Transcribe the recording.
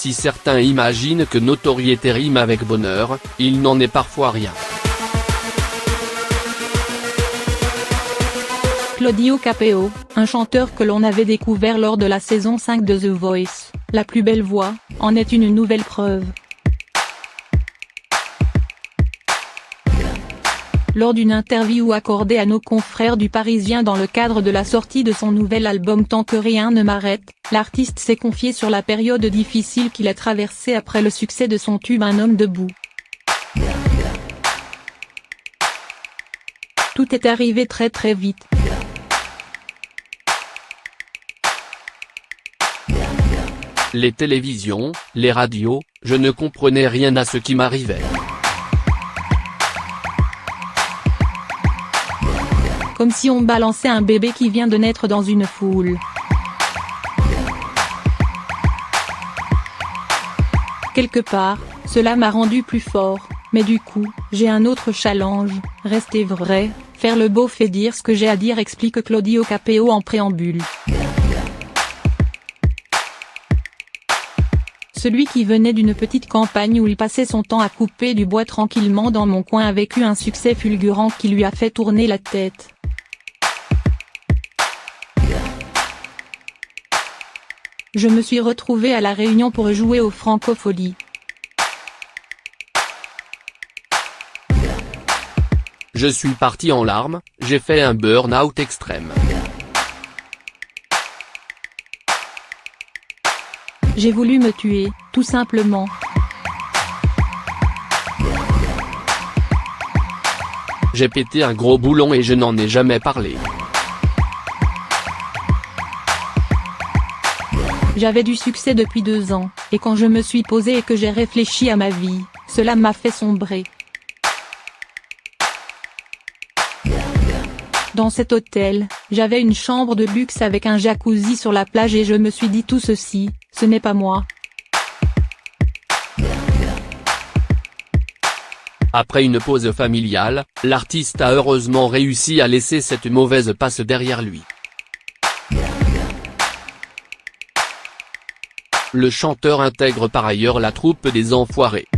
Si certains imaginent que notoriété rime avec bonheur, il n'en est parfois rien. Claudio Capeo, un chanteur que l'on avait découvert lors de la saison 5 de The Voice, La plus belle voix, en est une nouvelle preuve. Lors d'une interview accordée à nos confrères du Parisien dans le cadre de la sortie de son nouvel album Tant que rien ne m'arrête, l'artiste s'est confié sur la période difficile qu'il a traversée après le succès de son tube Un homme debout. Tout est arrivé très vite. Les télévisions, les radios, je ne comprenais rien à ce qui m'arrivait. Comme si on balançait un bébé qui vient de naître dans une foule. Quelque part, cela m'a rendu plus fort, mais du coup, j'ai un autre challenge, rester vrai, faire le beauf et dire ce que j'ai à dire, explique Claudio Capeo en préambule. Celui qui venait d'une petite campagne où il passait son temps à couper du bois tranquillement dans mon coin a vécu un succès fulgurant qui lui a fait tourner la tête. Je me suis retrouvé à La Réunion pour jouer au Francophonie. Je suis parti en larmes, j'ai fait un burn-out extrême. J'ai voulu me tuer, tout simplement. J'ai pété un gros boulon et je n'en ai jamais parlé. J'avais du succès depuis 2 ans, et quand je me suis posé et que j'ai réfléchi à ma vie, cela m'a fait sombrer. Dans cet hôtel, j'avais une chambre de luxe avec un jacuzzi sur la plage et je me suis dit tout ceci, ce n'est pas moi. Après une pause familiale, l'artiste a heureusement réussi à laisser cette mauvaise passe derrière lui. Le chanteur intègre par ailleurs la troupe des Enfoirés.